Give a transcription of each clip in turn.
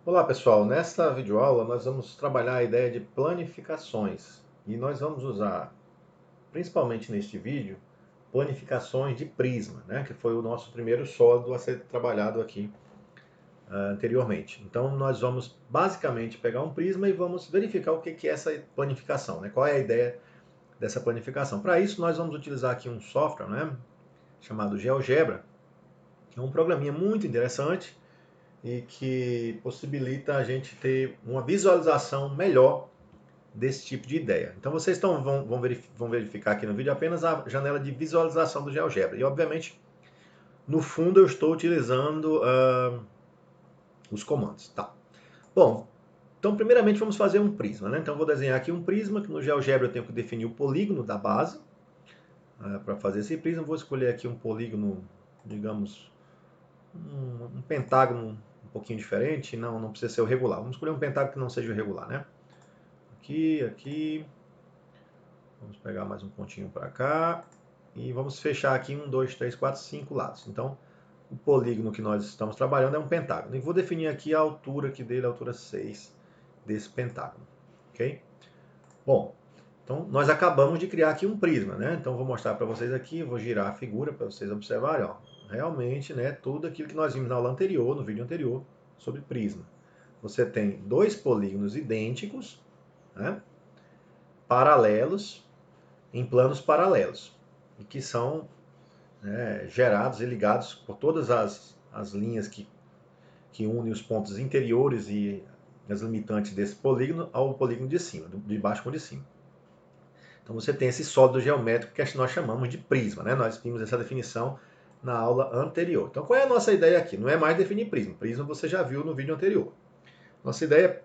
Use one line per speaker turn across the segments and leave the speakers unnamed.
Olá pessoal, nesta videoaula nós vamos trabalhar a ideia de planificações e nós vamos usar, principalmente neste vídeo, planificações de prisma, né, que foi o nosso primeiro sólido a ser trabalhado aqui anteriormente. Então nós vamos basicamente pegar um prisma e vamos verificar o que é essa planificação, né, qual é a ideia dessa planificação. Para isso nós vamos utilizar aqui um software, né, chamado GeoGebra, que é um programinha muito interessante e que possibilita a gente ter uma visualização melhor desse tipo de ideia. Então vocês vão verificar aqui no vídeo apenas a janela de visualização do GeoGebra. E obviamente no fundo eu estou utilizando os comandos. Tá. Bom, então primeiramente vamos fazer um prisma. Né? Então eu vou desenhar aqui um prisma, que no GeoGebra eu tenho que definir o polígono da base. Para fazer esse prisma eu vou escolher aqui um polígono, digamos, um pentágono um pouquinho diferente. Não precisa ser o regular. Vamos escolher um pentágono que não seja o regular, né? Aqui. Vamos pegar mais um pontinho para cá. E vamos fechar aqui 1, 2, 3, 4, 5 lados. Então, o polígono que nós estamos trabalhando é um pentágono. E vou definir aqui a altura aqui dele, a altura 6 desse pentágono. Ok? Bom, então nós acabamos de criar aqui um prisma, né? Então vou mostrar para vocês aqui, vou girar a figura para vocês observarem, ó. Realmente, né, tudo aquilo que nós vimos na aula anterior, no vídeo anterior, sobre prisma. Você tem dois polígonos idênticos, né, paralelos, em planos paralelos, e que são gerados e ligados por todas as linhas que unem os pontos interiores e as limitantes desse polígono ao polígono de cima, de baixo com o de cima. Então você tem esse sólido geométrico que nós chamamos de prisma, né? Nós vimos essa definição na aula anterior. Então qual é a nossa ideia aqui? Não é mais definir prisma. Prisma você já viu no vídeo anterior. Nossa ideia é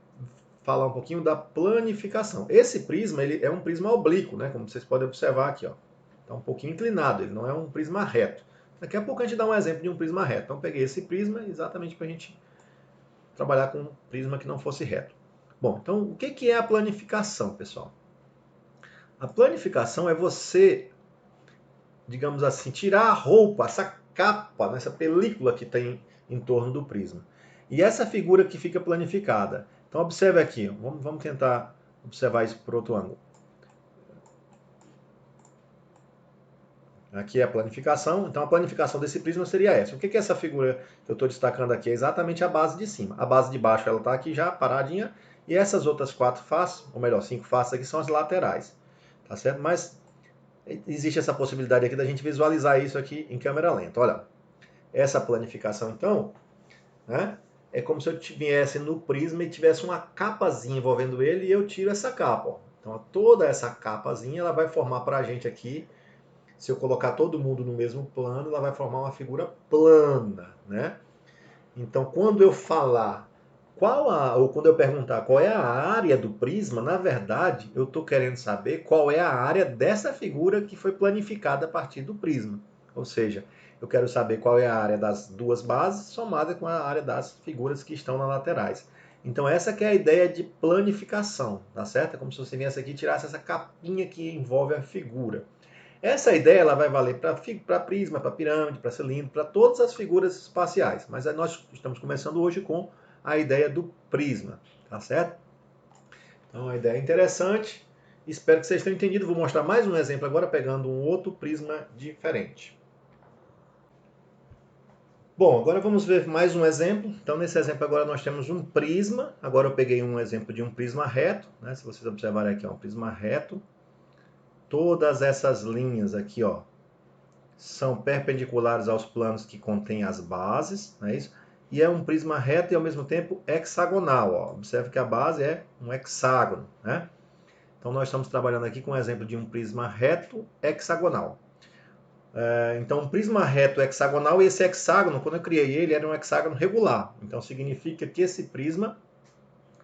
falar um pouquinho da planificação. Esse prisma ele é um prisma oblíquo, né? Como vocês podem observar aqui, ó. Está um pouquinho inclinado, ele não é um prisma reto. Daqui a pouco a gente dá um exemplo de um prisma reto. Então peguei esse prisma exatamente para a gente trabalhar com um prisma que não fosse reto. Bom, então o que é a planificação, pessoal? A planificação é você, digamos assim, tirar a roupa, essa capa, essa película que tem em torno do prisma. E essa figura que fica planificada. Então observe aqui, vamos tentar observar isso por outro ângulo. Aqui é a planificação, então a planificação desse prisma seria essa. O que é essa figura que eu estou destacando aqui? É exatamente a base de cima. A base de baixo ela está aqui já paradinha, e essas outras 4 faces, ou melhor, 5 faces aqui são as laterais. Tá certo? Mas existe essa possibilidade aqui da gente visualizar isso aqui em câmera lenta. Olha, essa planificação então, né, é como se eu viesse no prisma e tivesse uma capazinha envolvendo ele e eu tiro essa capa. Ó. Então toda essa capazinha ela vai formar para a gente aqui. Se eu colocar todo mundo no mesmo plano, ela vai formar uma figura plana, né? Então, quando eu falar ou quando eu perguntar qual é a área do prisma, na verdade, eu estou querendo saber qual é a área dessa figura que foi planificada a partir do prisma. Ou seja, eu quero saber qual é a área das duas bases somada com a área das figuras que estão nas laterais. Então essa que é a ideia de planificação, tá certo? É como se você viesse aqui e tirasse essa capinha que envolve a figura. Essa ideia ela vai valer para prisma, para pirâmide, para cilindro, para todas as figuras espaciais. Mas nós estamos começando hoje com a ideia do prisma, tá certo? Então, a ideia é interessante. Espero que vocês tenham entendido. Vou mostrar mais um exemplo agora, pegando um outro prisma diferente. Bom, agora vamos ver mais um exemplo. Então, nesse exemplo agora nós temos um prisma. Agora eu peguei um exemplo de um prisma reto. Né? Se vocês observarem aqui, é um prisma reto. Todas essas linhas aqui, ó, são perpendiculares aos planos que contêm as bases, não é isso? E é um prisma reto e ao mesmo tempo hexagonal. Ó. Observe que a base é um hexágono, né? Então nós estamos trabalhando aqui com o exemplo de um prisma reto hexagonal. Então um prisma reto hexagonal, e esse hexágono, quando eu criei ele, era um hexágono regular. Então significa que esse prisma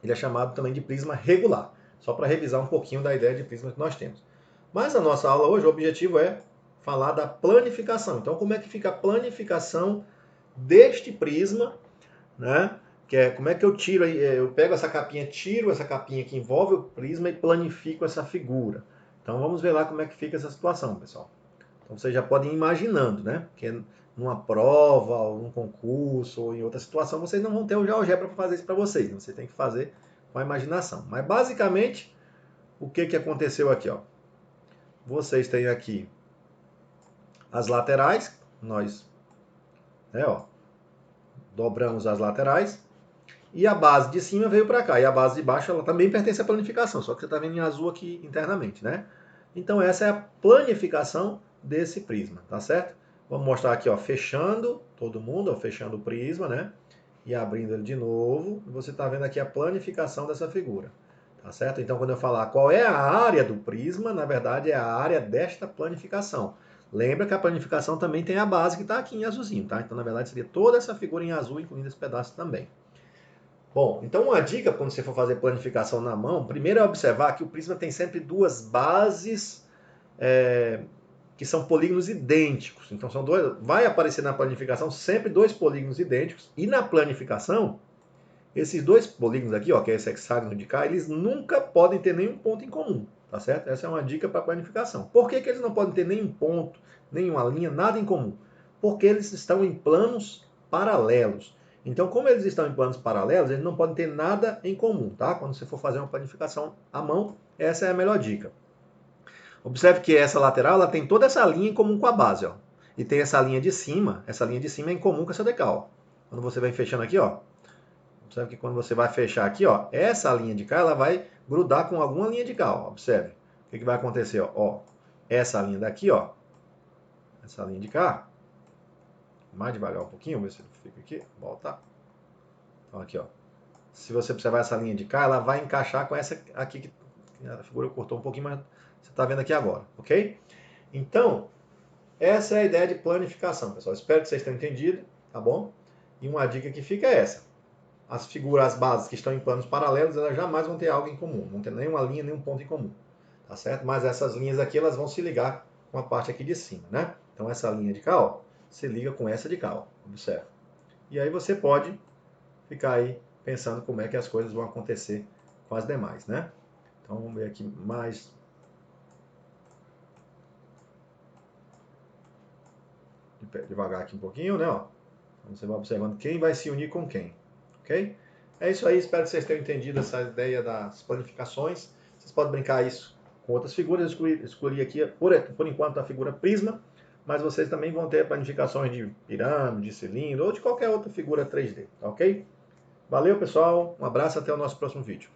ele é chamado também de prisma regular. Só para revisar um pouquinho da ideia de prisma que nós temos. Mas a nossa aula hoje, o objetivo é falar da planificação. Então, como é que fica a planificação deste prisma, né? Que é como é que eu tiro, eu pego essa capinha, tiro essa capinha que envolve o prisma e planifico essa figura. Então, vamos ver lá como é que fica essa situação, pessoal. Então, vocês já podem ir imaginando, né? Porque numa prova, ou num concurso, ou em outra situação, vocês não vão ter o GeoGebra para fazer isso para vocês. Você tem que fazer com a imaginação. Mas basicamente, o que aconteceu aqui? Ó? Vocês têm aqui as laterais, nós dobramos as laterais, e a base de cima veio para cá, e a base de baixo ela também pertence à planificação, só que você está vendo em azul aqui internamente, né? Então essa é a planificação desse prisma, tá certo? Vamos mostrar aqui, ó, fechando todo mundo, ó, fechando o prisma, né? E abrindo ele de novo, você está vendo aqui a planificação dessa figura, tá certo? Então quando eu falar qual é a área do prisma, na verdade é a área desta planificação. Lembra que a planificação também tem a base que está aqui em azulzinho, tá? Então na verdade seria toda essa figura em azul, incluindo esse pedaço também. Bom, então uma dica quando você for fazer planificação na mão, primeiro é observar que o prisma tem sempre duas bases que são polígonos idênticos. Então são dois, vai aparecer na planificação sempre dois polígonos idênticos, e na planificação, esses dois polígonos aqui, ó, que é esse hexágono de cá, eles nunca podem ter nenhum ponto em comum, tá certo? Essa é uma dica para planificação. Por que eles não podem ter nenhum ponto, nenhuma linha, nada em comum? Porque eles estão em planos paralelos. Então, como eles estão em planos paralelos, eles não podem ter nada em comum, tá? Quando você for fazer uma planificação à mão, essa é a melhor dica. Observe que essa lateral ela tem toda essa linha em comum com a base, ó. E tem essa linha de cima é em comum com essa decal. Quando você vem fechando aqui, ó, observe que quando você vai fechar aqui, ó, essa linha de cá ela vai grudar com alguma linha de cá, ó. Observe. O que vai acontecer, ó? Essa linha daqui, ó, essa linha de cá, mais devagar um pouquinho, ver se ele fica aqui, volta. Então aqui, ó. Se você observar essa linha de cá, ela vai encaixar com essa aqui que a figura cortou um pouquinho, mas você está vendo aqui agora, ok? Então, essa é a ideia de planificação, pessoal. Espero que vocês tenham entendido, tá bom? E uma dica que fica é essa. As figuras, as bases que estão em planos paralelos, elas jamais vão ter algo em comum. Não tem nenhuma linha, nenhum ponto em comum. Tá certo? Mas essas linhas aqui, elas vão se ligar com a parte aqui de cima, né? Então, essa linha de cá, ó, se liga com essa de cá, ó. Observa. E aí você pode ficar aí pensando como é que as coisas vão acontecer com as demais, né? Então, vamos ver aqui mais. Devagar aqui um pouquinho, né? Ó. Então, você vai observando quem vai se unir com quem, ok? É isso aí, espero que vocês tenham entendido essa ideia das planificações. Vocês podem brincar isso com outras figuras. Eu escolhi aqui, por enquanto, a figura prisma, mas vocês também vão ter planificações de pirâmide, de cilindro ou de qualquer outra figura 3D, tá ok? Valeu, pessoal. Um abraço, até o nosso próximo vídeo.